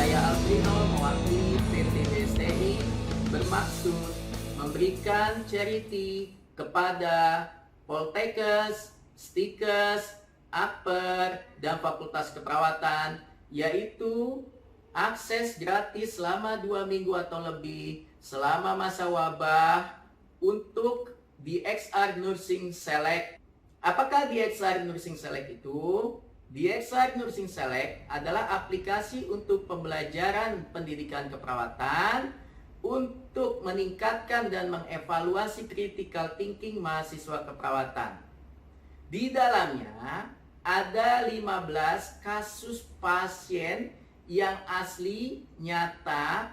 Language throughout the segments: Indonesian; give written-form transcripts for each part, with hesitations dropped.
Saya Alvino mewakili PT BSTI bermaksud memberikan charity kepada Poltekkes, Stikes, Akper, dan Fakultas Keperawatan, yaitu akses gratis selama 2 minggu atau lebih selama masa wabah untuk DXR Nursing Select. Apakah DXR Nursing Select itu? DXR Nursing Select adalah aplikasi untuk pembelajaran pendidikan keperawatan untuk meningkatkan dan mengevaluasi critical thinking mahasiswa keperawatan. Di dalamnya ada 15 kasus pasien yang asli, nyata,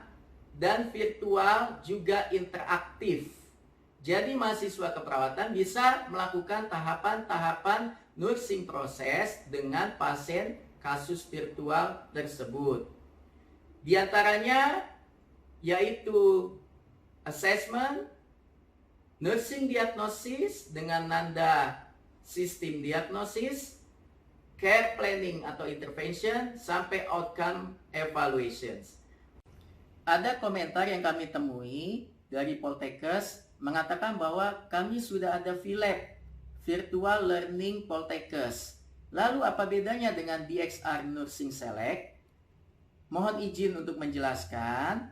dan virtual juga interaktif. Jadi mahasiswa keperawatan bisa melakukan tahapan-tahapan nursing proses dengan pasien kasus virtual tersebut. Di antaranya yaitu assessment, nursing diagnosis dengan Nanda sistem diagnosis, care planning atau intervention, sampai outcome evaluations. Ada komentar yang kami temui dari Poltekkes mengatakan bahwa kami sudah ada VLab, Virtual Learning Poltekkes. Lalu apa bedanya dengan DXR Nursing Select? Mohon izin untuk menjelaskan.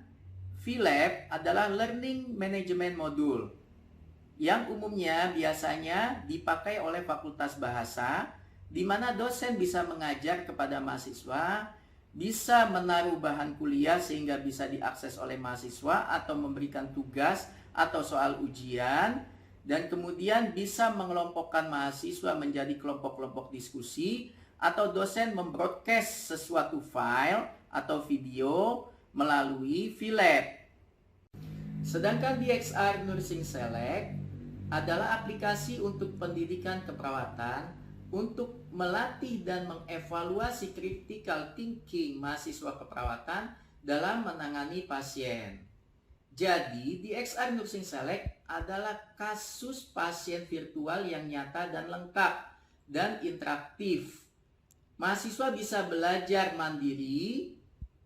VLab adalah Learning Management Module yang umumnya biasanya dipakai oleh Fakultas Bahasa, di mana dosen bisa mengajar kepada mahasiswa, bisa menaruh bahan kuliah sehingga bisa diakses oleh mahasiswa atau memberikan tugas atau soal ujian, dan kemudian bisa mengelompokkan mahasiswa menjadi kelompok-kelompok diskusi, atau dosen membroadcast sesuatu file atau video melalui VLab. Sedangkan DXR Nursing Select adalah aplikasi untuk pendidikan keperawatan untuk melatih dan mengevaluasi critical thinking mahasiswa keperawatan dalam menangani pasien. Jadi, DXR Nursing Select adalah kasus pasien virtual yang nyata dan lengkap dan interaktif. Mahasiswa bisa belajar mandiri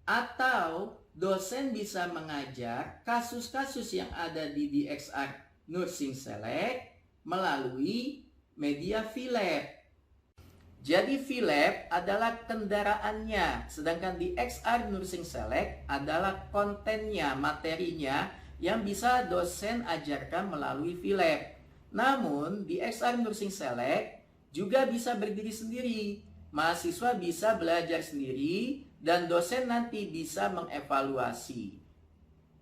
atau dosen bisa mengajar kasus-kasus yang ada di DXR Nursing Select melalui media VLab. Jadi VLab adalah kendaraannya, sedangkan DXR Nursing Select adalah kontennya, materinya yang bisa dosen ajarkan melalui VLab. Namun DXR Nursing Select juga bisa berdiri sendiri. Mahasiswa bisa belajar sendiri dan dosen nanti bisa mengevaluasi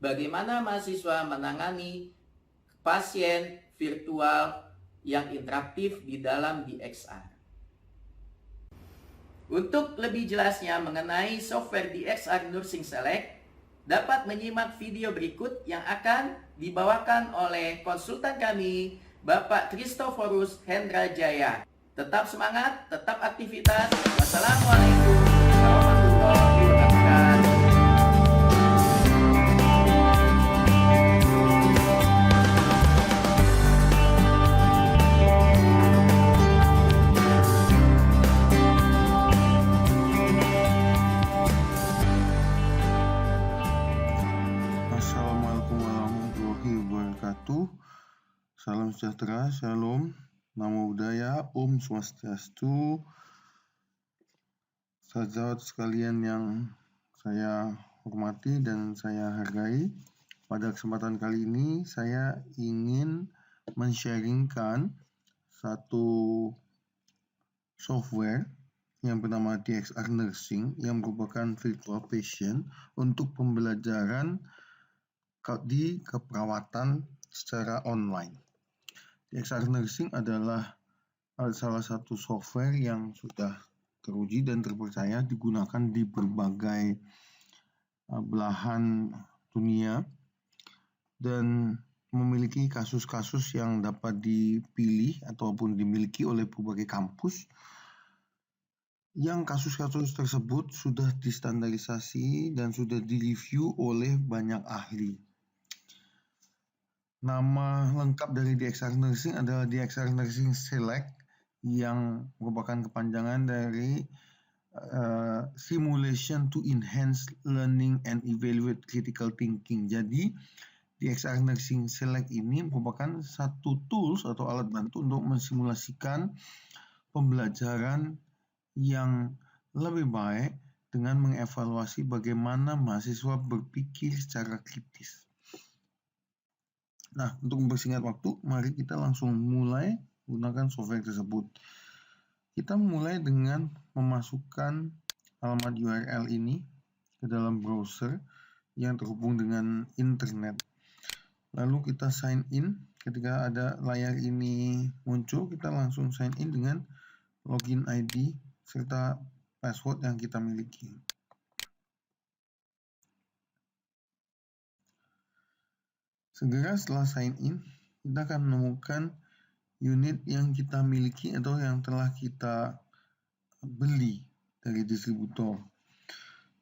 bagaimana mahasiswa menangani pasien virtual yang interaktif di dalam DXR. Untuk lebih jelasnya mengenai software DXR Nursing Select, dapat menyimak video berikut yang akan dibawakan oleh konsultan kami, Bapak Christophorus Hendra Jaya. Tetap semangat, tetap aktivitas. Wassalamualaikum warahmatullahi wabarakatuh. Assalamualaikum warahmatullahi wabarakatuh. Salam sejahtera, shalom, namo buddhaya, om swastiastu. Sahabat sekalian yang saya hormati dan saya hargai, pada kesempatan kali ini saya ingin men-sharingkan satu software yang bernama DXR Nursing yang merupakan virtual patient untuk pembelajaran di keperawatan secara online. DXR Nursing adalah salah satu software yang sudah teruji dan terpercaya digunakan di berbagai belahan dunia dan memiliki kasus-kasus yang dapat dipilih ataupun dimiliki oleh berbagai kampus, yang kasus-kasus tersebut sudah distandarisasi dan sudah direview oleh banyak ahli. Nama lengkap dari DXR Nursing adalah DXR Nursing Select, yang merupakan kepanjangan dari simulation to enhance learning and evaluate critical thinking. Jadi di XR Nursing Select ini merupakan satu tools atau alat bantu untuk mensimulasikan pembelajaran yang lebih baik dengan mengevaluasi bagaimana mahasiswa berpikir secara kritis. Nah, untuk mempersingkat waktu, mari kita langsung mulai gunakan software tersebut. Kita mulai dengan memasukkan alamat URL ini ke dalam browser yang terhubung dengan internet. Lalu kita sign in. Ketika ada layar ini muncul, kita langsung sign in dengan login ID serta password yang kita miliki. Segera setelah sign in, kita akan menemukan unit yang kita miliki atau yang telah kita beli dari distributor.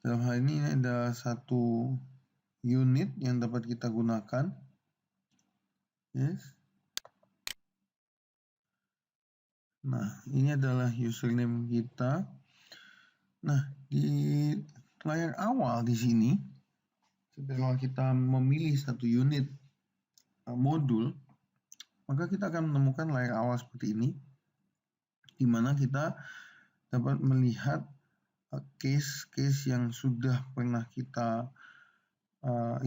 Dalam hal ini ada satu unit yang dapat kita gunakan. Yes. Nah, ini adalah username kita. Nah, di layar awal di sini, setelah kita memilih satu unit modul, maka kita akan menemukan layar awal seperti ini, di mana kita dapat melihat case-case yang sudah pernah kita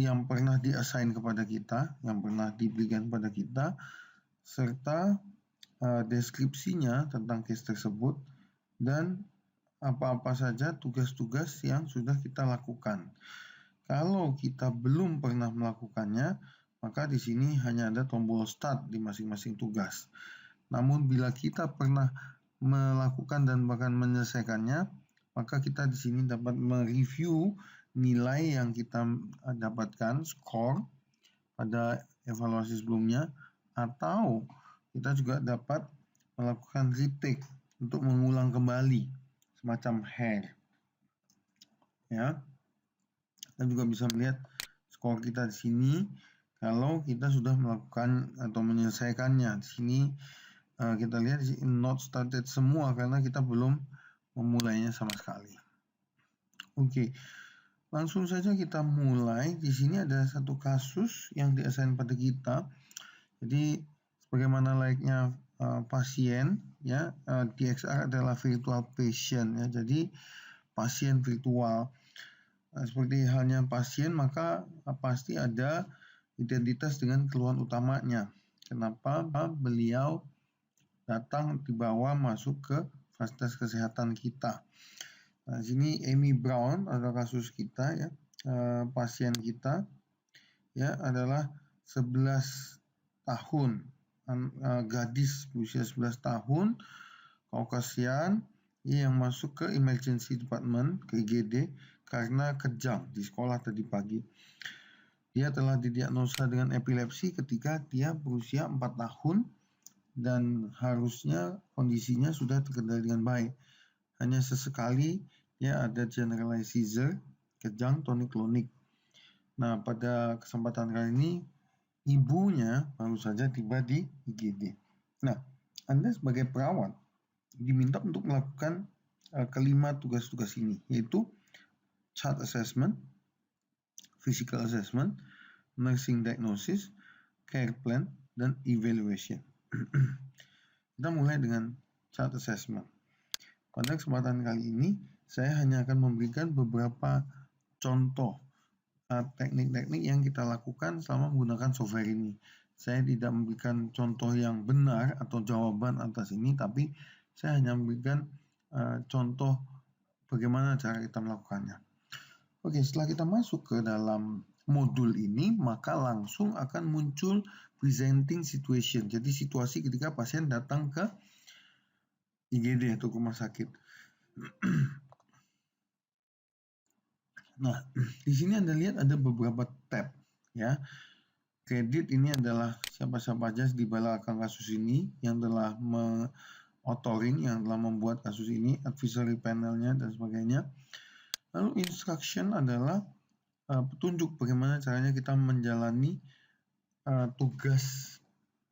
yang pernah di-assign kepada kita, yang pernah diberikan kepada kita, serta deskripsinya tentang case tersebut dan apa-apa saja tugas-tugas yang sudah kita lakukan. Kalau kita belum pernah melakukannya, maka di sini hanya ada tombol start di masing-masing tugas. Namun bila kita pernah melakukan dan bahkan menyelesaikannya, maka kita di sini dapat mereview nilai yang kita dapatkan, skor pada evaluasi sebelumnya, atau kita juga dapat melakukan retake untuk mengulang kembali, semacam hair. Ya, kita juga bisa melihat skor kita di sini kalau kita sudah melakukan atau menyelesaikannya. Di sini kita lihat di sini not started semua karena kita belum memulainya sama sekali. Oke, langsung saja kita mulai. Di sini ada satu kasus yang di-assign pada kita. Jadi sebagaimana layaknya pasien, ya, DXR adalah virtual patient, ya. Jadi pasien virtual. Seperti halnya pasien, maka pasti ada identitas dengan keluhan utamanya. Kenapa beliau datang dibawa masuk ke fasilitas kesehatan kita. Nah, sini Amy Brown adalah kasus kita, ya, pasien kita, ya, adalah 11 tahun, gadis berusia 11 tahun, Kaukasian, yang masuk ke emergency department, ke IGD, karena kejang di sekolah tadi pagi. Dia telah didiagnosa dengan epilepsi ketika dia berusia 4 tahun dan harusnya kondisinya sudah terkendali dengan baik. Hanya sesekali dia ada generalized seizure, kejang tonik-klonik. Nah, pada kesempatan kali ini ibunya baru saja tiba di IGD. Nah, Anda sebagai perawat diminta untuk melakukan kelima tugas-tugas ini, yaitu chart assessment, physical assessment, nursing diagnosis, care plan, dan evaluation. Kita mulai dengan chart assessment. Pada kesempatan kali ini, saya hanya akan memberikan beberapa contoh teknik-teknik yang kita lakukan selama menggunakan software ini. Saya tidak memberikan contoh yang benar atau jawaban atas ini, tapi saya hanya memberikan contoh bagaimana cara kita melakukannya. Oke, setelah kita masuk ke dalam modul ini, maka langsung akan muncul presenting situation. Jadi situasi ketika pasien datang ke IGD atau rumah sakit. Nah, di sini Anda lihat ada beberapa tab, ya. Kredit ini adalah siapa-siapa aja di belakang kasus ini yang telah authoring, yang telah membuat kasus ini, advisory panelnya dan sebagainya. Lalu instruction adalah petunjuk bagaimana caranya kita menjalani tugas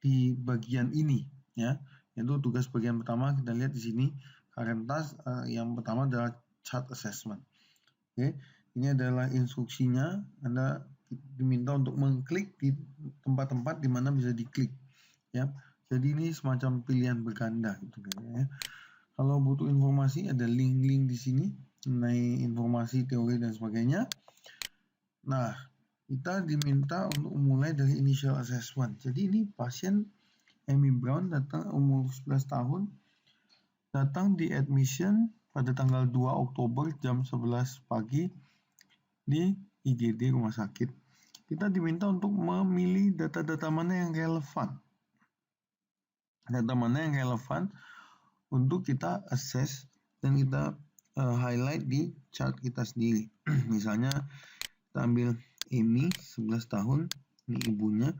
di bagian ini, ya. Yaitu tugas bagian pertama kita lihat di sini current task, yang pertama adalah chart assessment. Oke, ini adalah instruksinya. Anda diminta untuk mengklik di tempat-tempat di mana bisa diklik, ya. Jadi ini semacam pilihan berganda gitu ya. Kalau butuh informasi ada link-link di sini mengenai informasi, teori dan sebagainya. Nah, kita diminta untuk mulai dari initial assessment. Jadi ini pasien Amy Brown datang umur 11 tahun, datang di admission pada tanggal 2 Oktober jam 11 pagi di IGD rumah sakit. Kita diminta untuk memilih data-data mana yang relevan. Data mana yang relevan untuk kita assess dan kita highlight di chart kita sendiri. Misalnya kita ambil Amy 11 tahun, ini ibunya.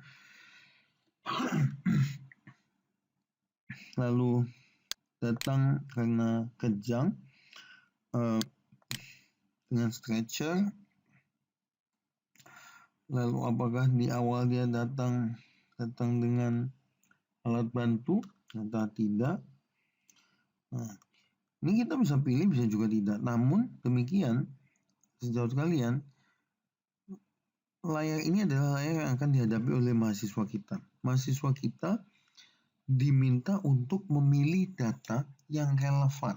Lalu datang karena kejang dengan stretcher. Lalu apakah di awal dia datang dengan alat bantu atau tidak? Nah, ini kita bisa pilih, bisa juga tidak. Namun demikian, sejauh sekalian, layar ini adalah layar yang akan dihadapi oleh mahasiswa kita. Mahasiswa kita diminta untuk memilih data yang relevan.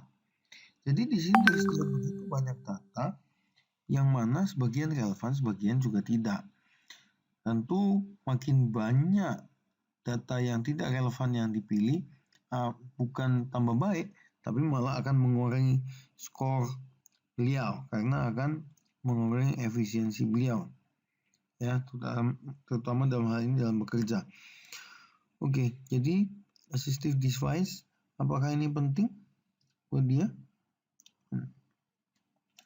Jadi di sini tersedia begitu banyak data, yang mana sebagian relevan, sebagian juga tidak. Tentu makin banyak data yang tidak relevan yang dipilih, bukan tambah baik, tapi malah akan mengurangi skor beliau karena akan mengurangi efisiensi beliau, ya, terutama dalam hal ini dalam bekerja. Oke, jadi assistive device, apakah ini penting buat dia?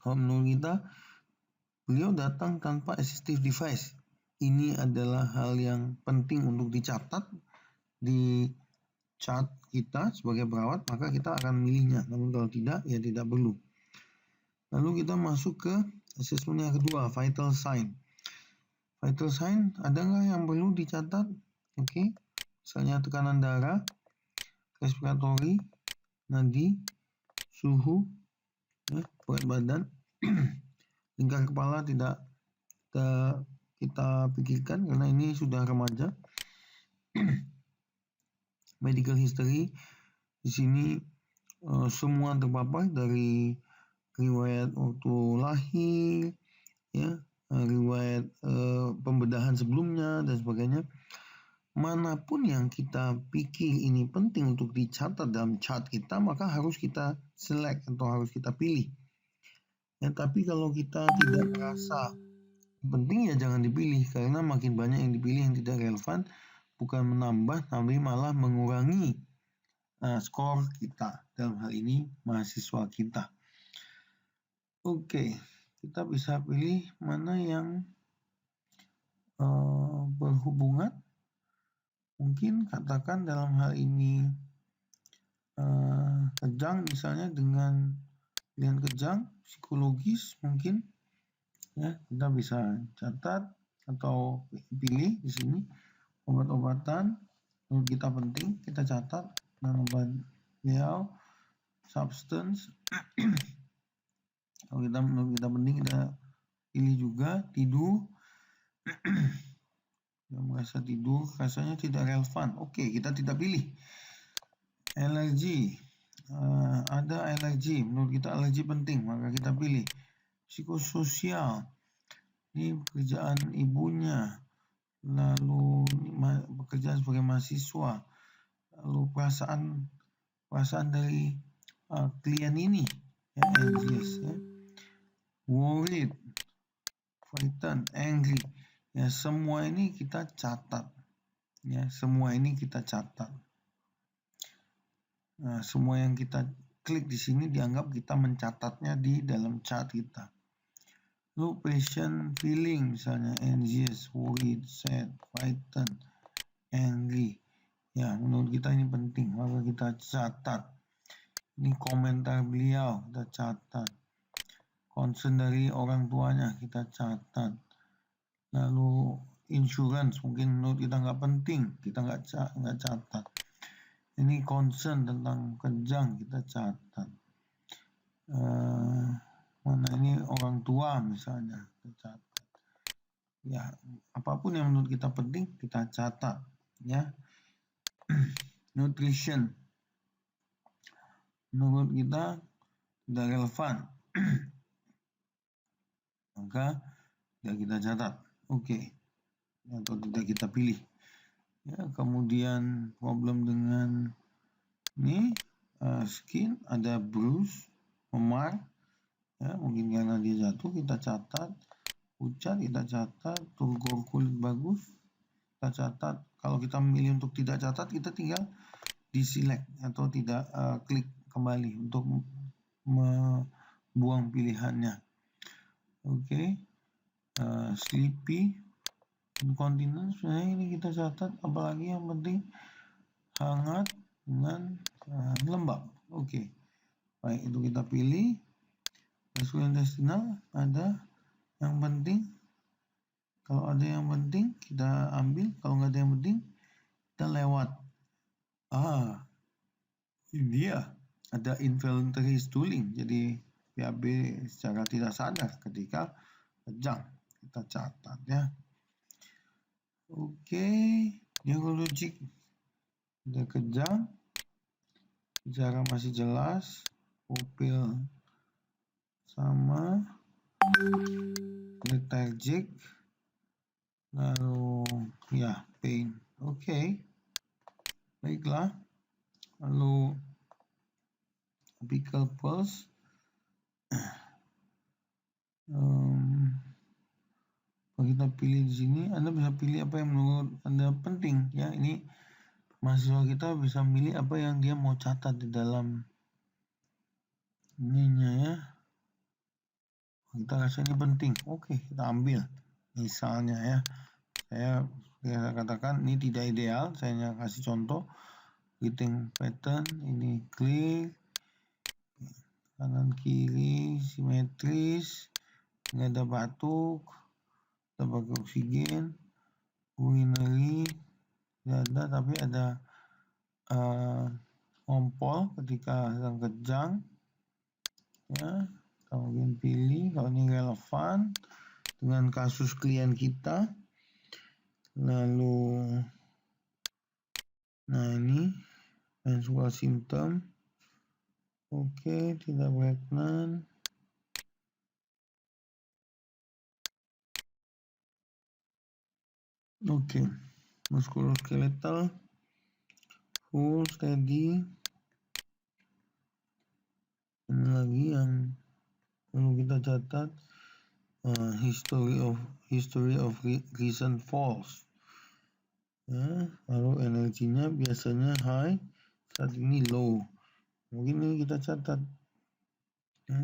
Kalau menurut kita, beliau datang tanpa assistive device. Ini adalah hal yang penting untuk dicatat di chart kita sebagai perawat, maka kita akan milihnya. Namun kalau tidak, ya tidak perlu. Lalu kita masuk ke assessment yang kedua, vital sign. Vital sign, ada nggak yang perlu dicatat? Oke, misalnya tekanan darah, respiratory, nadi, suhu, ya, berat badan, lingkar kepala tidak kita pikirkan karena ini sudah remaja. Medical history, di sini semua terpapar dari riwayat waktu lahir, ya, riwayat pembedahan sebelumnya dan sebagainya. Manapun yang kita pikir ini penting untuk dicatat dalam chart kita, maka harus kita select atau harus kita pilih. Ya, tapi kalau kita tidak merasa penting, ya jangan dipilih, karena makin banyak yang dipilih yang tidak relevan, bukan menambah tapi malah mengurangi skor kita, dalam hal ini mahasiswa kita. Oke, kita bisa pilih mana yang berhubungan, mungkin katakan dalam hal ini kejang, misalnya dengan kejang psikologis mungkin, ya, kita bisa catat atau pilih di sini obat-obatan menurut kita penting, kita catat. Dan obat beliau substance kalau menurut kita penting, kita pilih juga. Tidur, yang merasa tidur rasanya tidak relevan, oke, kita tidak pilih. Alergi, ada alergi, menurut kita alergi penting, maka kita pilih. Psikososial, ini pekerjaan ibunya, lalu pekerjaan sebagai mahasiswa, lalu perasaan dari klien ini, ya, anxious, ya, worried, frightened, angry, ya, semua ini kita catat, ya, semua ini kita catat. Nah, semua yang kita klik di sini dianggap kita mencatatnya di dalam chart kita. Lalu patient feeling, misalnya anxious, worried, sad, frightened, angry, ya, menurut kita ini penting, maka kita catat. Ini komentar beliau, kita catat. Concern dari orang tuanya, kita catat. Lalu insurance, mungkin menurut kita nggak penting, kita nggak catat. Ini concern tentang kejang, kita catat. Mana ini orang tua misalnya, kita catat. Ya, apapun yang menurut kita penting kita catat, ya. Nutrition, menurut kita tidak relevan, maka tidak kita catat, oke, atau tidak kita pilih. Ya, kemudian problem dengan ini skin, ada bruise, memar, ya, mungkin karena dia jatuh, kita catat. Pucat kita catat, turgor kulit bagus kita catat. Kalau kita memilih untuk tidak catat, kita tinggal diselect atau tidak klik kembali untuk membuang pilihannya. Oke. Sleepy, incontinence, ini kita catat, apalagi yang penting hangat dengan lembab. Oke. Baik, itu kita pilih. Gastrointestinal ada yang penting. Kalau ada yang penting kita ambil, kalau nggak ada yang penting kita lewat. Ini dia, ada involuntary stooling, jadi BAB secara tidak sadar ketika kejang, kita catat, ya. Oke, neurologik, ada kejang, bicara masih jelas, pupil sama, lethargic, lalu ya pain. Oke, baiklah. Lalu apical pulse, kita pilih di sini. Anda bisa pilih apa yang menurut Anda penting, ya. Ini mahasiswa kita bisa milih apa yang dia mau catat di dalam ininya, ya. Kita rasa ini penting, oke, kita ambil. Misalnya, ya, saya katakan ini tidak ideal, saya hanya kasih contoh. Writing pattern ini clear, kanan kiri simetris, nggak ada batuk, kita pakai oksigen, urinary tidak ada, tapi ada ngompol ketika sedang kejang, ya. Kemudian pilih kalau ini relevan dengan kasus klien kita. Lalu ini menstrual symptom, oke, tidak pregnant. Oke, musculoskeletal, full, steady. Ini lagi yang perlu kita catat, history of recent falls, ya. Lalu energinya biasanya high, saat ini low, mungkin ini kita catat, ya.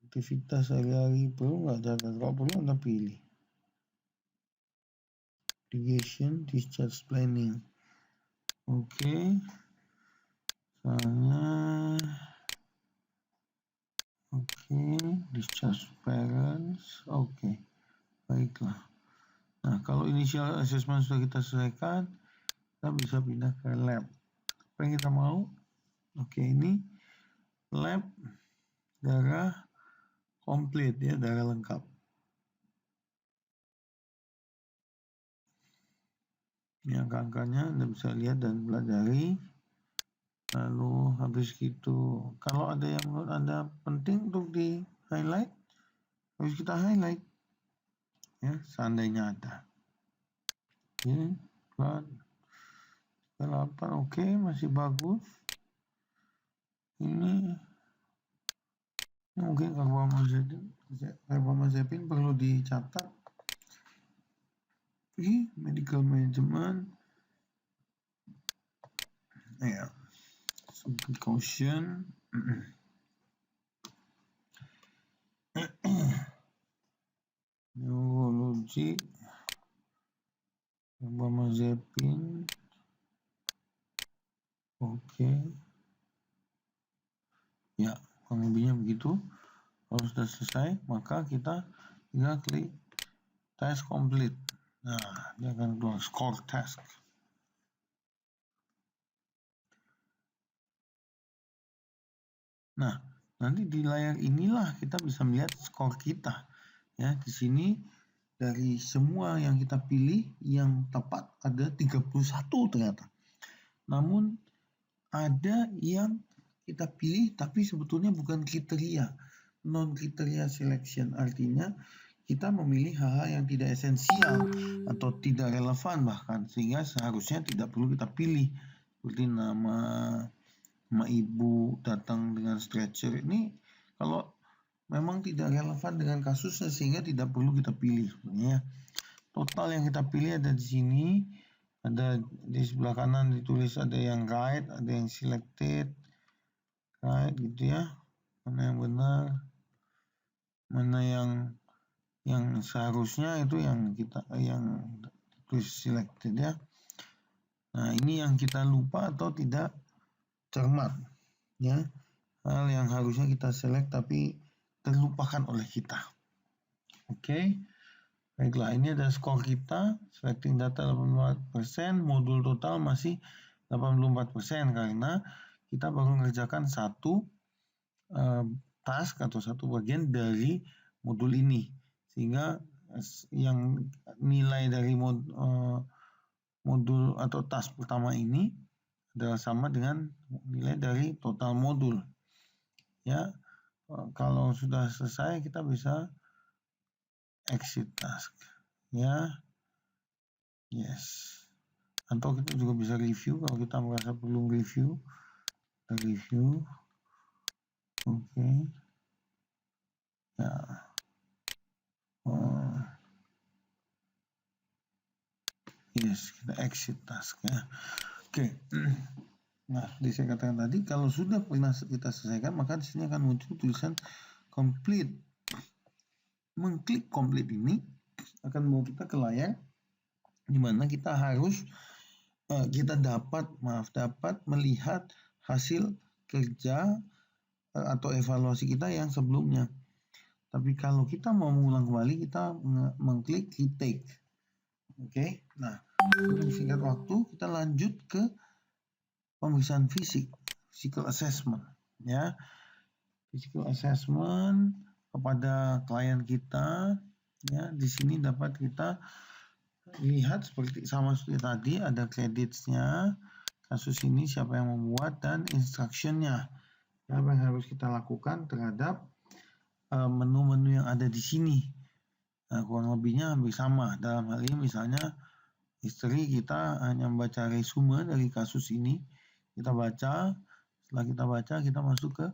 Aktivitas sehari-hari perlu nggak catat, kalau perlu Anda pilih. Irrigation, discharge planning, oke. Misalnya discharge parents, oke. Baiklah. Nah, kalau initial assessment sudah kita selesaikan, kita bisa pindah ke lab. Apa yang kita mau? Oke, ini lab darah komplit, ya, darah lengkap. Ini angka-angkanya Anda bisa lihat dan pelajari. Lalu habis itu, kalau ada yang menurut Anda penting untuk di highlight, harus kita highlight, ya, seandainya ada. Oke, 8, oke, masih bagus. Ini mungkin carbamazepin perlu dicatat. Medical management, ya, precaution, neurologi, carbamazepin, oke, ya, kurang lebihnya begitu. Kalau sudah selesai, maka kita tinggal klik task complete. Nah, dia akan keluar score task. Nah, Nanti di layar inilah kita bisa melihat skor kita. Ya, di sini dari semua yang kita pilih yang tepat ada 31 ternyata. Namun ada yang kita pilih tapi sebetulnya bukan kriteria, non kriteria selection, artinya kita memilih hal-hal yang tidak esensial atau tidak relevan bahkan, sehingga seharusnya tidak perlu kita pilih, seperti nama ibu datang dengan stretcher. Ini kalau memang tidak relevan dengan kasusnya sehingga tidak perlu kita pilih sebenarnya. Total yang kita pilih ada di sini, ada di sebelah kanan ditulis ada yang right, ada yang selected, right gitu ya. Mana yang benar, mana yang seharusnya itu yang kita yang tulis selected ya. Nah, ini yang kita lupa atau tidak cermat ya. Hal yang harusnya kita select tapi terlupakan oleh kita. Oke. Baiklah, ini ada skor kita, selecting data 84%, modul total masih 84% karena kita baru mengerjakan satu task atau satu bagian dari modul ini. Sehingga yang nilai dari modul atau task pertama ini adalah sama dengan nilai dari total modul. Ya, kalau sudah selesai kita bisa exit task. Ya, yes. Atau kita juga bisa review kalau kita merasa perlu review. Kita review. Oke. Ya. Yes, kita exit task ya. Oke. Nah, saya katakan tadi kalau sudah pernah kita selesaikan maka di sini akan muncul tulisan complete. Mengklik complete ini akan membawa kita ke layar di mana kita harus kita dapat melihat hasil kerja atau evaluasi kita yang sebelumnya. Tapi kalau kita mau mengulang kembali, kita mengklik retake. Oke. Nah, untuk singkat waktu kita lanjut ke pemeriksaan physical assessment ya. Physical assessment kepada klien kita ya. Di sini dapat kita lihat sama seperti tadi, ada creditsnya, kasus ini siapa yang membuat, dan instructionnya. Apa yang harus kita lakukan terhadap menu-menu yang ada di sini. Nah, kurang lebihnya hampir sama. Dalam hal ini misalnya history kita hanya membaca resume dari kasus ini. Kita baca, setelah kita baca kita masuk ke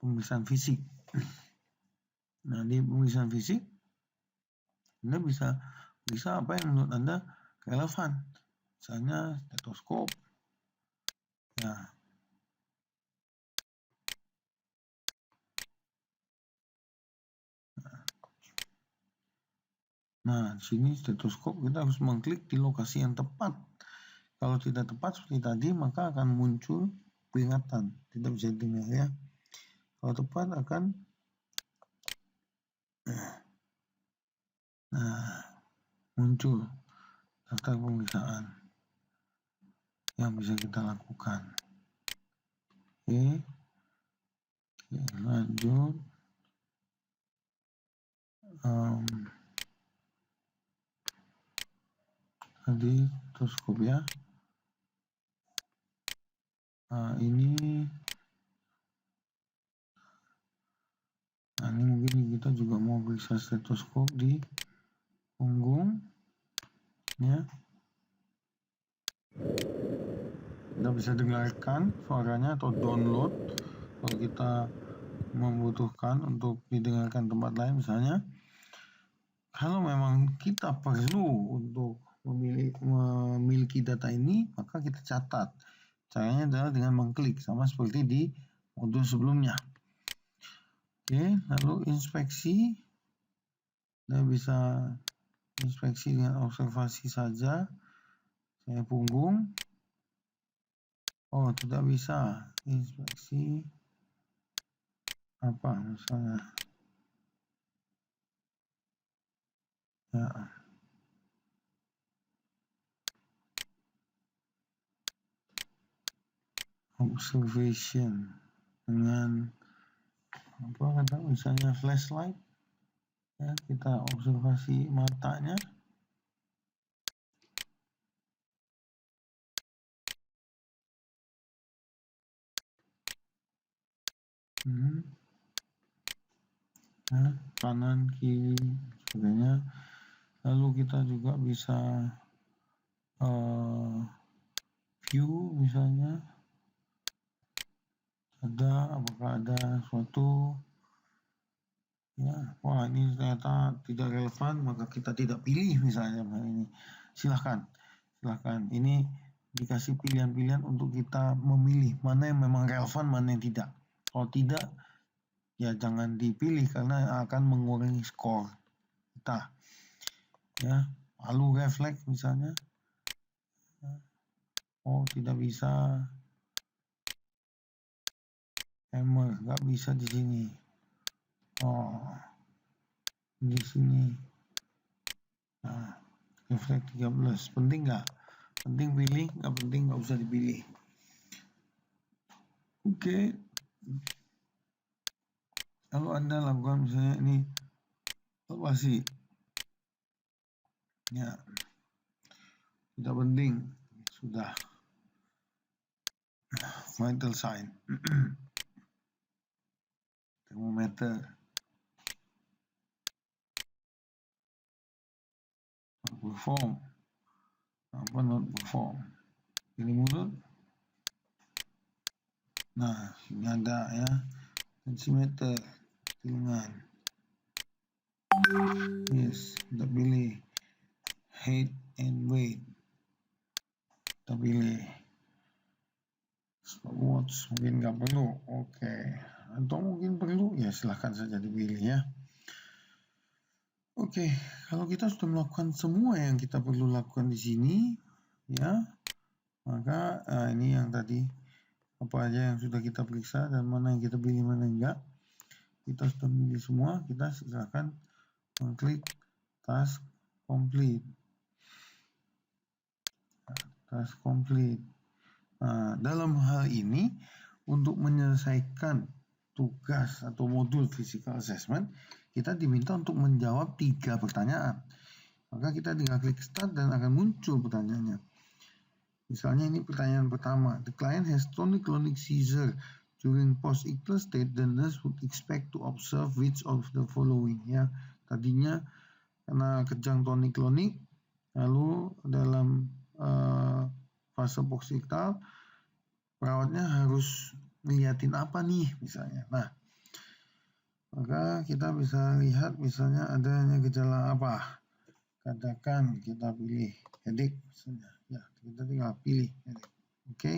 pemeriksaan fisik. Nah, di pemeriksaan fisik Anda bisa apa yang menurut Anda relevan. Misalnya stetoskop. Ya. Nah, di sini stetoskop kita harus mengklik di lokasi yang tepat. Kalau tidak tepat seperti tadi, maka akan muncul peringatan. Tidak bisa dengar ya. Kalau tepat akan muncul daftar pemeriksaan yang bisa kita lakukan. Oke, lanjut. Tadi stetoskop ya. Nah, ini mungkin kita juga mau periksa stetoskop di punggung ya. Kita bisa dengarkan suaranya atau download kalau kita membutuhkan untuk didengarkan tempat lain. Misalnya kalau memang kita perlu untuk memiliki data ini, maka kita catat. Caranya adalah dengan mengklik, sama seperti di modul sebelumnya. Oke, lalu inspeksi. Kita bisa inspeksi dengan observasi saja. Saya punggung. Oh, tidak bisa. Inspeksi apa misalnya. Ya. observation dengan apa kata misalnya flashlight, ya kita observasi matanya. Ya, kanan kiri sebagainya. Lalu kita juga bisa view misalnya, apakah ada suatu, ya, wah ini ternyata tidak relevan, maka kita tidak pilih misalnya ini. Silahkan ini dikasih pilihan-pilihan untuk kita memilih mana yang memang relevan, mana yang tidak. Kalau tidak, ya jangan dipilih karena akan mengurangi skor kita. Ya, lalu refleks misalnya, oh tidak bisa hammer, nggak bisa di sini. Oh, di sini. Nah, refleks 13, penting nggak? Penting pilih, nggak penting nggak usah dipilih. Oke. Kalau Anda lakukan misalnya ini observasi, ya tidak penting, sudah. Vital sign, termometer, perform, apa not perform, ini mulut. Nah, ini ada ya, tensimeter, lengan. Yes, kita pilih height and weight, kita pilih stopwatch, mungkin nggak perlu, oke. Atau mungkin perlu, ya silahkan saja dipilih ya. Oke, kalau kita sudah melakukan semua yang kita perlu lakukan di sini, ya, maka ini yang tadi apa aja yang sudah kita periksa dan mana yang kita pilih, mana yang enggak. Kita sudah memilih semua, kita silakan mengklik task complete. Task complete. Nah, dalam hal ini untuk menyelesaikan tugas atau modul physical assessment, kita diminta untuk menjawab 3 pertanyaan. Maka kita tinggal klik start dan akan muncul pertanyaannya. Misalnya ini pertanyaan pertama. The client has tonic-clonic seizure during post-ictal state. The nurse would expect to observe which of the following. Ya, tadinya karena kejang tonic-clonic, lalu dalam fase post-ictal, perawatnya harus ngeliatin apa nih misalnya. Nah, maka kita bisa lihat misalnya adanya gejala apa. Katakan kita pilih headache misalnya. Ya, kita tinggal pilih headache. Oke.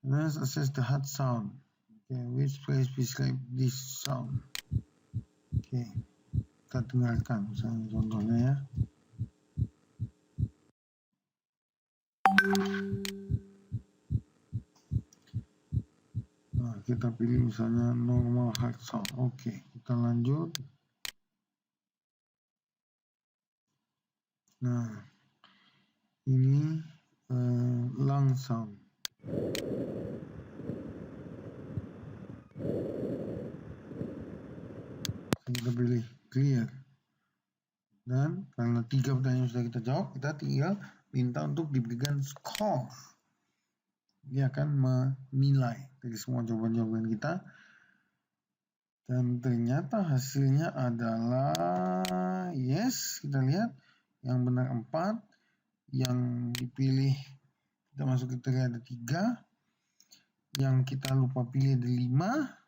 Let's assess the heart sound. Okay, which phrase describe this sound? Oke. Kita dengarkan misalnya contohnya ya. Nah, kita pilih misalnya normal heart sound. Oke, kita lanjut. Nah, ini lung sound. Kita pilih clear. Dan karena 3 pertanyaan sudah kita jawab, kita tinggal minta untuk diberikan skor. Dia akan menilai dari semua jawaban-jawaban kita. Dan ternyata hasilnya adalah yes, kita lihat yang benar 4, yang dipilih kita masuk kriteria ada 3, yang kita lupa pilih ada 5.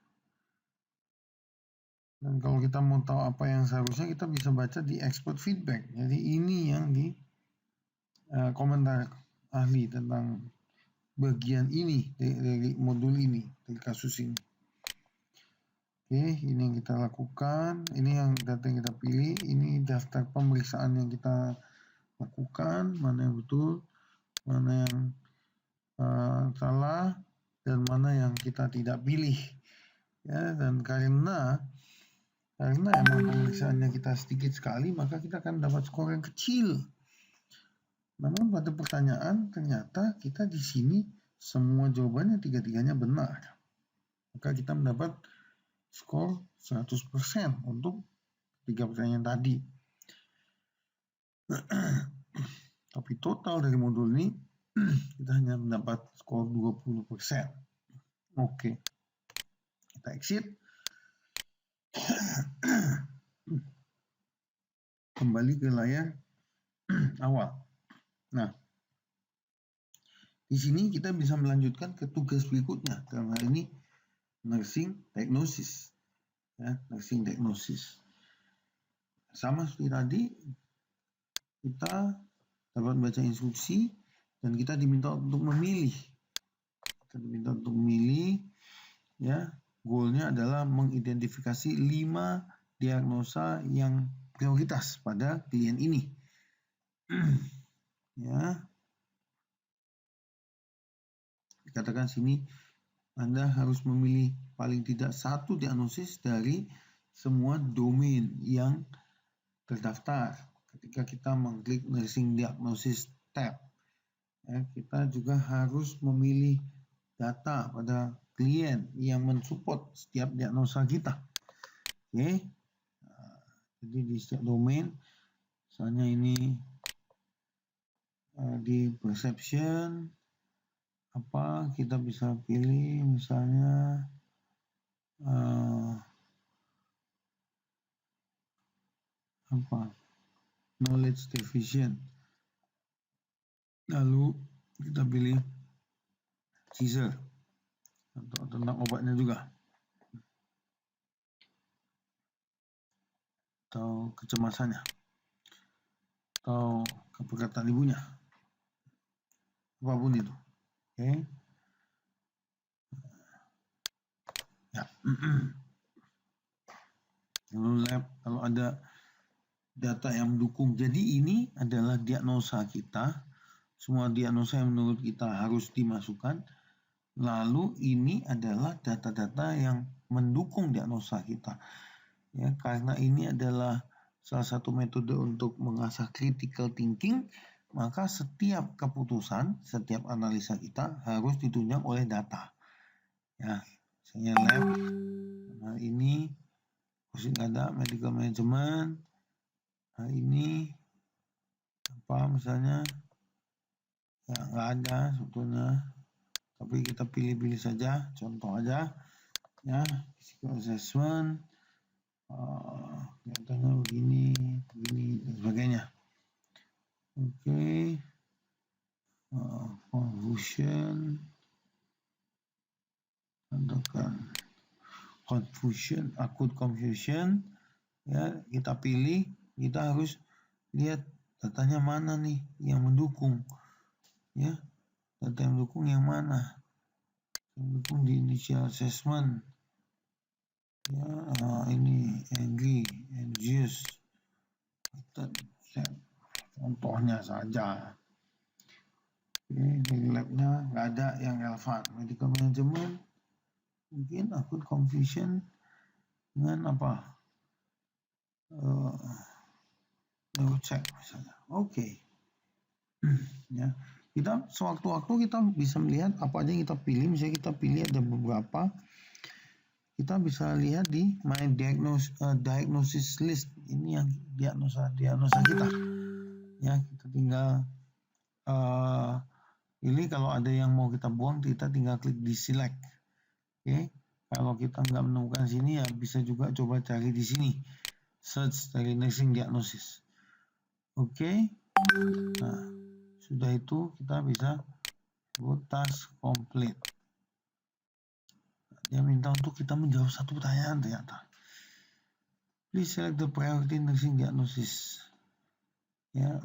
Dan kalau kita mau tahu apa yang seharusnya, kita bisa baca di expert feedback. Jadi ini yang di komentar ahli tentang bagian ini dari modul ini, dari kasus ini. Oke, ini yang kita lakukan, ini yang data yang kita pilih, ini daftar pemeriksaan yang kita lakukan, mana yang betul, mana yang salah, dan mana yang kita tidak pilih. Ya, dan karena emang pemeriksaannya kita sedikit sekali, maka kita akan dapat skor yang kecil. Namun pada pertanyaan ternyata kita di sini semua jawabannya tiga-tiganya benar, maka kita mendapat skor 100% untuk 3 pertanyaan tadi. Tapi total dari modul ini kita hanya mendapat skor 20%. Oke. Kita exit. Kembali ke layar awal. Nah, di sini kita bisa melanjutkan ke tugas berikutnya. Dalam hal ini nursing diagnosis. Ya, nursing diagnosis. Sama seperti tadi, kita dapat membaca instruksi dan kita diminta untuk memilih. Kita diminta untuk memilih, ya, goalnya adalah mengidentifikasi 5 diagnosa yang prioritas pada klien ini. Ya, dikatakan sini Anda harus memilih paling tidak 1 diagnosis dari semua domain yang terdaftar. Ketika kita mengklik nursing diagnosis tab, ya, kita juga harus memilih data pada klien yang mensupport setiap diagnosa kita. Oke. Jadi di setiap domain, misalnya ini di perception, apa kita bisa pilih misalnya knowledge deficient, lalu kita pilih seizure atau tentang obatnya juga, atau kecemasannya, atau keberatan ibunya, apapun itu. Oke. Ya. Lalu lab, kalau ada data yang mendukung. Jadi ini adalah diagnosa kita. Semua diagnosa yang menurut kita harus dimasukkan. Lalu ini adalah data-data yang mendukung diagnosa kita. Ya, karena ini adalah salah satu metode untuk mengasah critical thinking, maka setiap keputusan, setiap analisa kita harus ditunjang oleh data. Ya, misalnya lab, nah ini kursi ada medical management, nah ini apa misalnya, ya nggak ada sebetulnya, tapi kita pilih-pilih saja, contoh aja, ya, physical assessment, kelihatannya begini, dan sebagainya. Oke. Confusion, akut confusion, ya, kita pilih, kita harus lihat datanya mana nih yang mendukung, ya, data yang mendukung yang mana, yang mendukung di initial assessment, ya, ini angry, anxious, contohnya saja. Oke, dari labnya nggak ada yang relevan. Medical management mungkin akut confusion dengan apa, check misalnya. Oke. Ya, kita sewaktu-waktu kita bisa melihat apa aja yang kita pilih. Misalnya kita pilih ada beberapa, kita bisa lihat di my diagnosis list. Ini yang diagnosa kita. Ya, kita tinggal pilih. Kalau ada yang mau kita buang, kita tinggal klik di select. Oke. Kalau kita nggak menemukan sini, ya bisa juga coba cari di sini, search dari nursing diagnosis. Oke. Nah, sudah itu kita bisa buat task complete. Dia minta untuk kita menjawab satu pertanyaan ternyata. Please select the priority nursing diagnosis. Ya,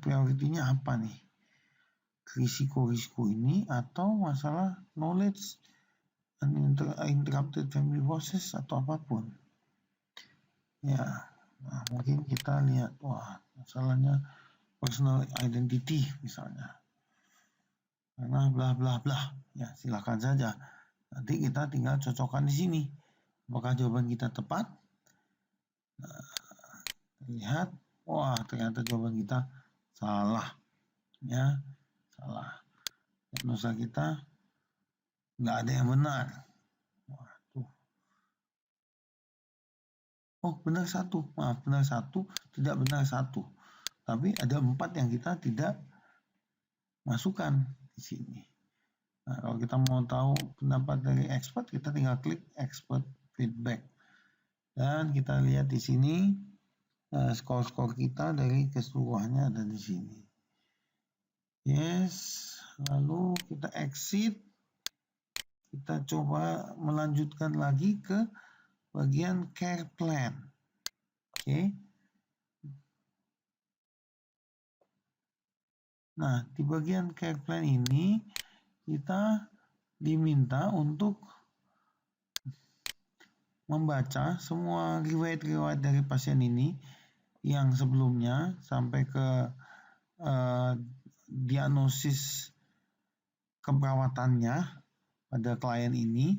prioritinya apa nih? Risiko-risiko ini atau masalah knowledge and interrupted family process atau apapun. Ya, nah, mungkin kita lihat, wah, masalahnya personal identity misalnya. Karena bla bla bla. Ya, silakan saja. Nanti kita tinggal cocokkan di sini. Apakah jawaban kita tepat? Nah, lihat, wah, ternyata jawaban kita salah. Ya, salah. diagnosa kita nggak ada yang benar. Waduh. Oh, benar satu. Maaf, benar satu, tidak benar satu. Tapi ada 4 yang kita tidak masukkan di sini. Nah, kalau kita mau tahu pendapat dari expert, kita tinggal klik expert feedback. Dan kita lihat di sini skor-skor kita dari keseluruhannya ada di sini. Yes, lalu kita exit. Kita coba melanjutkan lagi ke bagian care plan. Oke. Nah, di bagian care plan ini kita diminta untuk membaca semua riwayat-riwayat dari pasien ini yang sebelumnya sampai ke diagnosis keperawatannya pada klien ini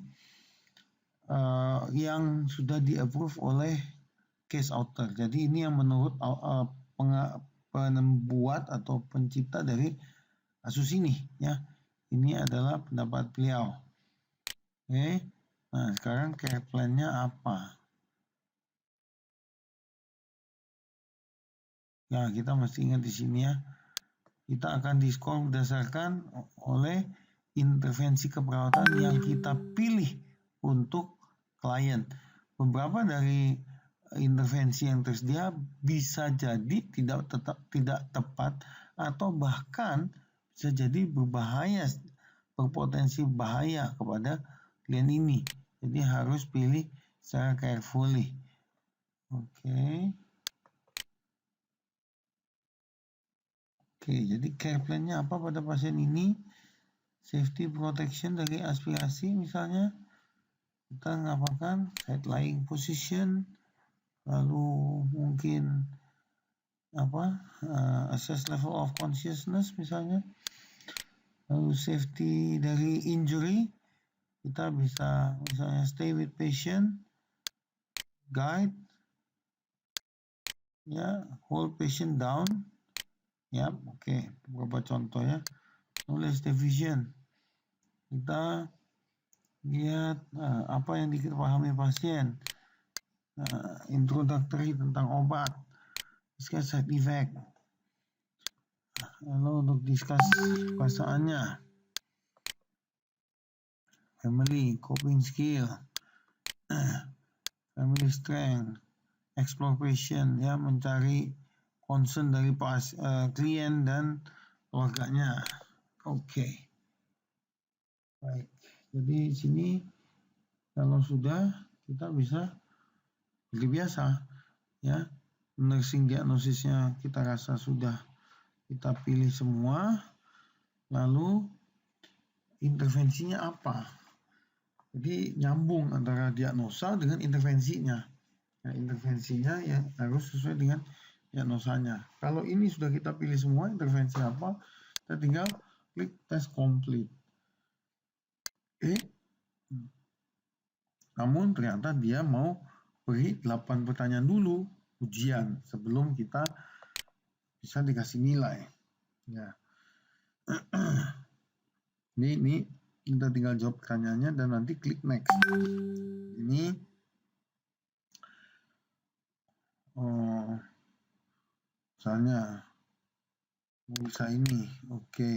yang sudah di-approve oleh case author. Jadi ini yang menurut pembuat atau pencipta dari kasus ini, ya. Ini adalah pendapat beliau. Oke. Nah, sekarang care plan-nya apa? Ya, kita mesti ingat di sini ya. Kita akan diskor berdasarkan oleh intervensi keperawatan yang kita pilih untuk klien. Beberapa dari intervensi yang tersedia bisa jadi tidak tepat atau bahkan bisa jadi berbahaya, berpotensi bahaya kepada klien ini. Jadi harus pilih secara carefully. Oke, jadi care plan-nya apa pada pasien ini? Safety protection dari aspirasi misalnya. Kita ngapakan side lying position, lalu mungkin assess level of consciousness misalnya, lalu safety dari injury, kita bisa misalnya stay with patient, guide, ya, hold patient down, ya, oke, beberapa contoh ya. Knowledge division, kita lihat apa yang dipahami pasien, introductory tentang obat, discuss side effect, lalu untuk discuss perasaannya, family, coping skill, family strength, explore patient, ya, mencari concern dari klien dan keluarganya. Oke. Baik. Jadi di sini kalau sudah kita bisa seperti biasa, ya, nursing diagnosisnya kita rasa sudah kita pilih semua, lalu intervensinya apa? Jadi nyambung antara diagnosa dengan intervensinya. Nah, intervensinya yang harus sesuai dengan diagnosanya. Kalau ini sudah kita pilih semua intervensi apa, kita tinggal klik tes complete. Oke. Namun ternyata dia mau beri 8 pertanyaan dulu ujian sebelum kita bisa dikasih nilai. Ya. Ini kita tinggal jawab pertanyaannya dan nanti klik next. Ini misalnya bisa ini, oke,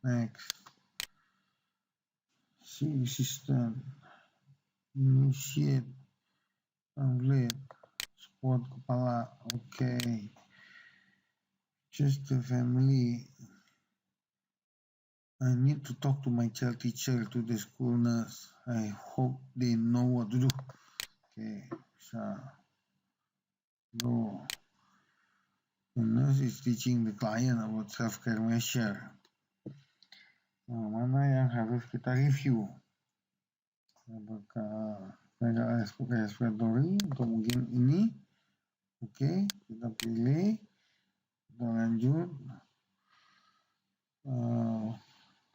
next. See system, initiate, translate, support kepala, oke. Just the family. I need to talk to my child teacher, to the school nurse. I hope they know what to do. Oke, bisa. Go. The nurse is teaching the client about self-care measure. Nah, mana yang harus kita review? Apakah respiratory atau mungkin ini? Oke, kita pilih. Kita lanjut.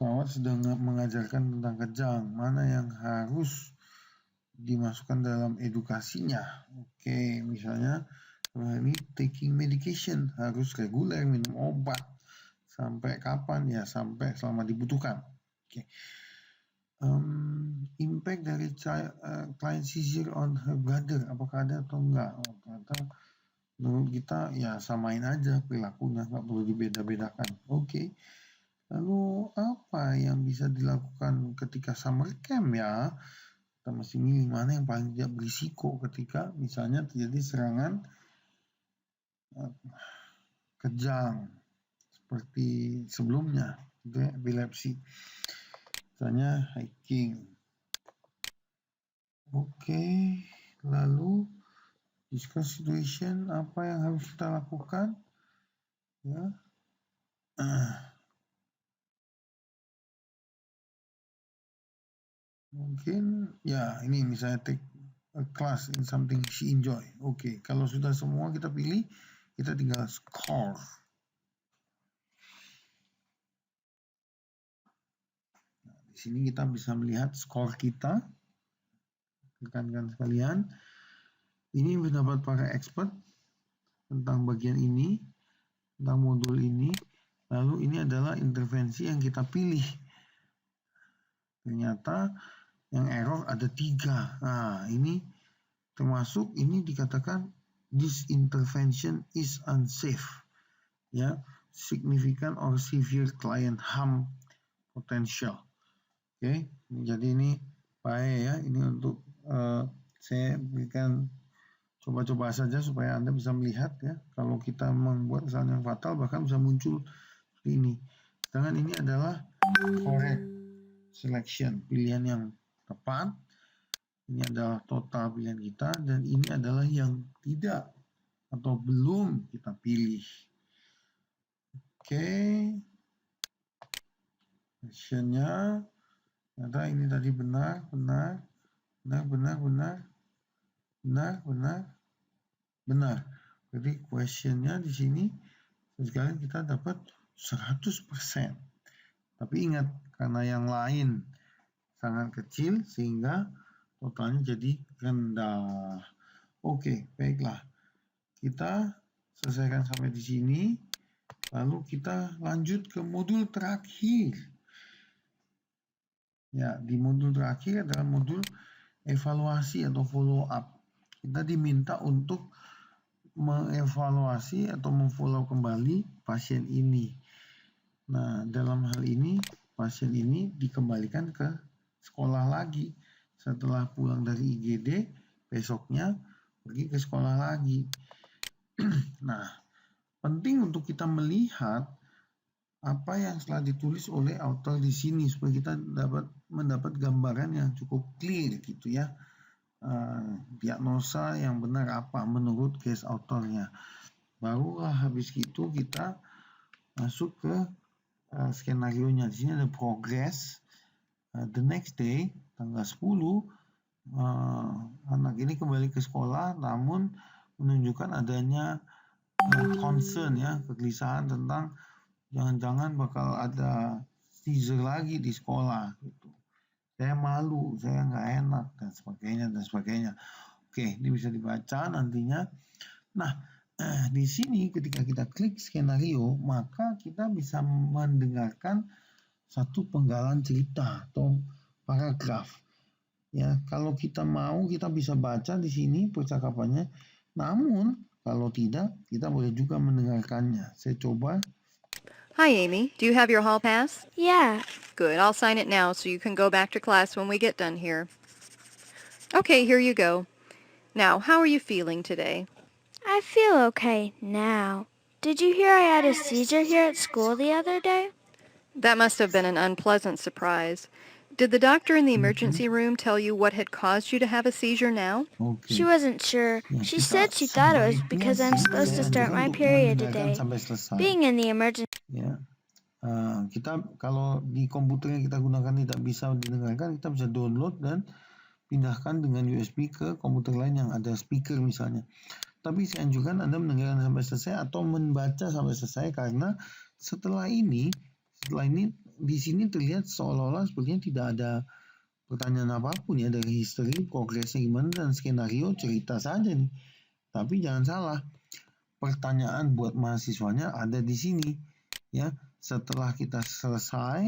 Perawat sedang mengajarkan tentang kejang. Mana yang harus dimasukkan dalam edukasinya? Oke, misalnya ini taking medication, harus reguler minum obat. Sampai kapan? Ya, sampai selama dibutuhkan. Oke. Impact dari client seizure on her brother, apakah ada atau enggak? Oh, ternyata menurut kita ya samain aja perilakunya, nggak perlu dibeda-bedakan. Oke. Lalu apa yang bisa dilakukan ketika summer camp ya? Kita mesti milih mana yang paling tidak berisiko ketika misalnya terjadi serangan kejang seperti sebelumnya, gitu ya, epilepsi. Misalnya hiking. Oke, lalu discuss situation, apa yang harus kita lakukan? Ya. Mungkin ya ini misalnya take a class in something she enjoy. Oke, kalau sudah semua kita pilih, kita tinggal score. Nah, di sini kita bisa melihat skor kita. Rekan-rekan sekalian, ini pendapat para expert tentang bagian ini, tentang modul ini. Lalu ini adalah intervensi yang kita pilih. Ternyata yang error ada 3. Nah, ini termasuk ini dikatakan this intervention is unsafe. Ya, significant or severe client harm potential. Oke, jadi ini baik ya. Ini untuk saya berikan coba-coba saja supaya Anda bisa melihat ya. Kalau kita membuat kesalahan yang fatal bahkan bisa muncul seperti ini. Sedangkan ini adalah correct selection, pilihan yang tepat. Ini adalah total pilihan kita dan ini adalah yang tidak atau belum kita pilih. Oke. Questionnya ternyata ini tadi benar. Jadi questionnya di sini sekali kita dapat 100%. Tapi ingat karena yang lain sangat kecil sehingga totalnya jadi rendah. Oke, baiklah. Kita selesaikan sampai di sini. Lalu kita lanjut ke modul terakhir. Ya, di modul terakhir adalah modul evaluasi atau follow up. Kita diminta untuk mengevaluasi atau memfollow kembali pasien ini. Nah, dalam hal ini pasien ini dikembalikan ke sekolah lagi. Setelah pulang dari IGD, besoknya pergi ke sekolah lagi. Nah, penting untuk kita melihat apa yang telah ditulis oleh author di sini supaya kita dapat mendapat gambaran yang cukup clear gitu ya. Diagnosa yang benar apa menurut case authornya. Barulah habis itu kita masuk ke skenario-nya. Di sini ada progress. The next day, tanggal 10, anak ini kembali ke sekolah namun menunjukkan adanya concern ya, kegelisahan tentang jangan-jangan bakal ada seizure lagi di sekolah gitu. Saya malu, saya nggak enak dan sebagainya. Oke, ini bisa dibaca nantinya. Nah, di sini ketika kita klik skenario, maka kita bisa mendengarkan satu penggalan cerita atau paragraf. Ya, kalau kita mau kita bisa baca di sini percakapannya. Namun kalau tidak, kita boleh juga mendengarkannya. Saya coba. Hi, Amy. Do you have your hall pass? Yeah, Good. I'll sign it now so you can go back to class when we get done here. Okay, here you go. Now, how are you feeling today? I feel okay now. Did you hear I had a seizure here at school the other day? That must have been an unpleasant surprise. Did the doctor in the emergency room tell you what had caused you to have a seizure now? Oke. She wasn't sure. Ya, She kita said she thought it was sebaiknya because I'm sih supposed to saya start anjurkan my untuk period mendengarkan today. sampai selesai. Being in the emergency. Ya, kita kalau di komputer yang kita gunakan tidak bisa didengarkan, kita bisa download dan pindahkan dengan USB ke komputer lain yang ada speaker misalnya. Tapi saya anjurkan Anda mendengarkan sampai selesai atau membaca sampai selesai karena setelah ini di sini terlihat seolah-olah sepertinya tidak ada pertanyaan apapun ya dari history, progresnya gimana dan skenario cerita saja nih. Tapi jangan salah, pertanyaan buat mahasiswanya ada di sini ya. Setelah kita selesai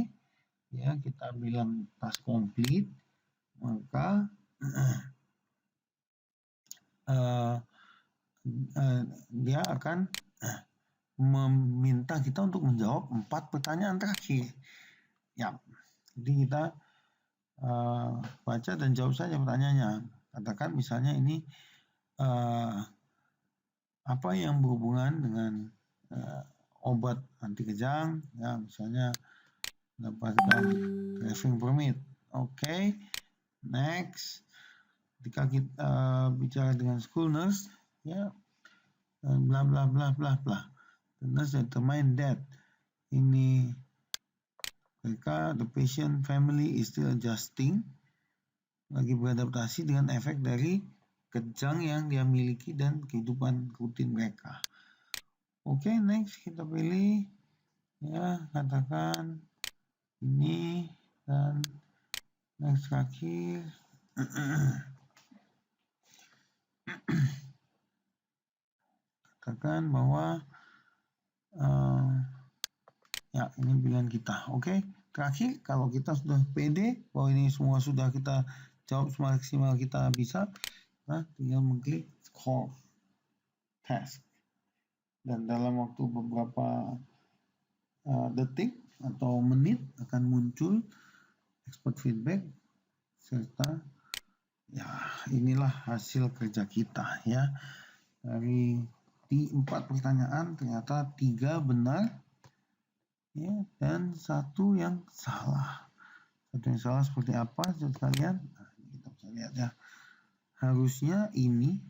ya kita bilang task complete, maka dia akan meminta kita untuk menjawab 4 pertanyaan terakhir. Ya, jadi kita baca dan jawab saja pertanyaannya. Katakan misalnya ini apa yang berhubungan dengan obat anti kejang, ya misalnya dapatkan driving permit. Oke, next. Ketika kita bicara dengan school nurse, ya bla bla bla bla bla. The nurse determine that ini mereka, the patient family is still adjusting, lagi beradaptasi dengan efek dari kejang yang dia miliki dan kehidupan rutin mereka. Oke, next kita pilih, ya katakan ini dan next terakhir. Katakan bahwa ya ini pilihan kita. Oke, terakhir kalau kita sudah pede bahwa ini semua sudah kita jawab semaksimal kita bisa, nah tinggal mengklik score task dan dalam waktu beberapa detik atau menit akan muncul expert feedback serta ya inilah hasil kerja kita ya. Dari 4 pertanyaan ternyata 3 benar ya, dan 1 yang salah. 1 yang salah seperti apa sekalian? Nah, kita bisa lihat ya. Harusnya ini,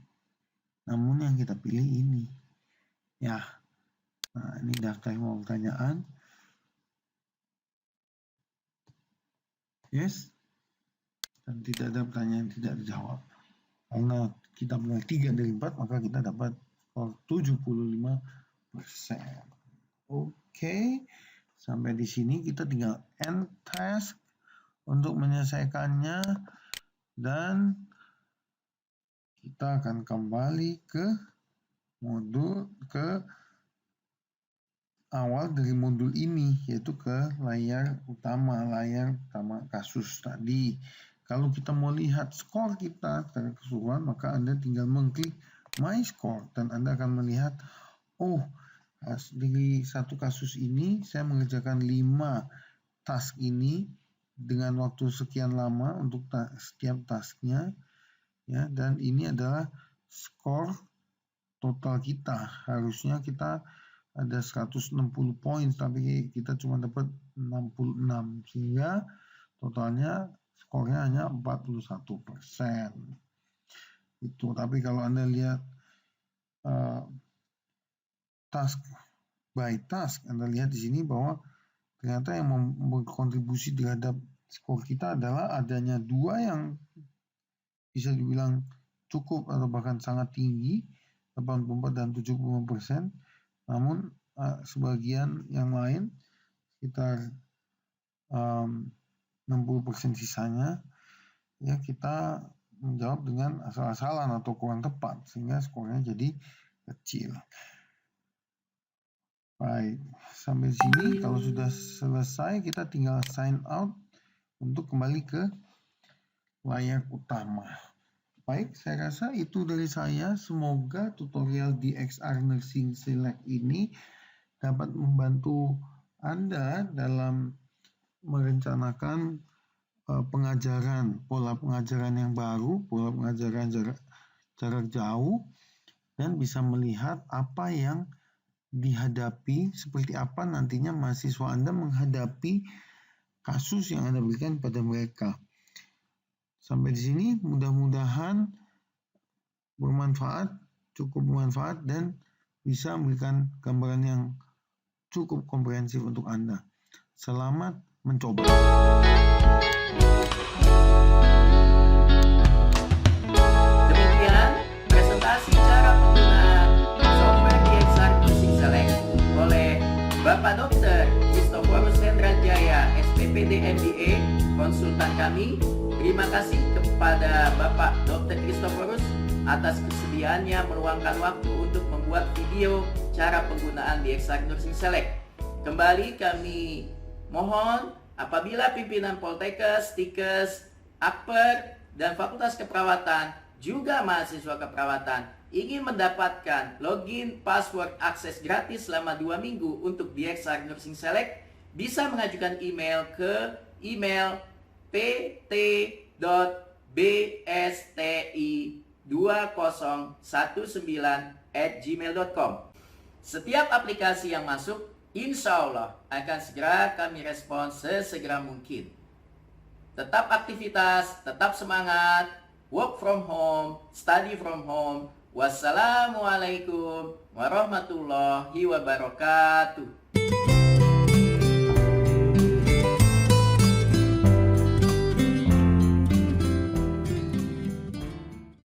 namun yang kita pilih ini. Ya. Nah, ini daftar 5 pertanyaan. Yes. Dan tidak ada pertanyaan yang tidak dijawab. Karena kita benar 3 dari 4, maka kita dapat skor 75%. Oke. Sampai di sini kita tinggal end task untuk menyelesaikannya dan kita akan kembali ke awal dari modul ini, yaitu ke layar utama kasus tadi. Kalau kita mau lihat skor kita secara keseluruhan, maka Anda tinggal mengklik My Score dan Anda akan melihat, oh, di satu kasus ini saya mengerjakan 5 task ini dengan waktu sekian lama untuk setiap tasknya ya, dan ini adalah skor total kita. Harusnya kita ada 160 poin tapi kita cuma dapat 66 sehingga totalnya skornya hanya 41%. Itu. Tapi kalau Anda lihat task by task, Anda lihat di sini bahwa ternyata yang berkontribusi terhadap skor kita adalah adanya 2 yang bisa dibilang cukup atau bahkan sangat tinggi, 84 dan 75%. Namun sebagian yang lain sekitar 60% sisanya ya kita menjawab dengan asal-asalan atau kurang tepat sehingga skornya jadi kecil. Baik, sampai sini kalau sudah selesai kita tinggal sign out untuk kembali ke layar utama. Baik, saya rasa itu dari saya. Semoga tutorial DXR Nursing Select ini dapat membantu Anda dalam merencanakan pengajaran, pola pengajaran yang baru, pola pengajaran jarak jauh, dan bisa melihat apa yang dihadapi, seperti apa nantinya mahasiswa Anda menghadapi kasus yang Anda berikan pada mereka. Sampai di sini mudah-mudahan bermanfaat, cukup bermanfaat dan bisa memberikan gambaran yang cukup komprehensif untuk Anda. Selamat mencoba. Demikian presentasi cara penggunaan software DXR Nursing Select oleh Bapak Dr. Christoforus Hendrajaya, SPPD MBA, konsultan kami. Terima kasih kepada Bapak Dr. Christoforus atas kesediaannya meluangkan waktu untuk membuat video cara penggunaan DXR Nursing Select. Kembali kami mohon Apabila pimpinan Poltekkes, Stikes, Akper, dan Fakultas Keperawatan, juga mahasiswa keperawatan ingin mendapatkan login, password, akses gratis selama 2 minggu untuk DXR Nursing Select, bisa mengajukan email ke email pt.bsti2019@gmail.com. Setiap aplikasi yang masuk, insya Allah akan segera kami respon sesegera mungkin. Tetap aktivitas, tetap semangat, work from home, study from home. Wassalamualaikum warahmatullahi wabarakatuh.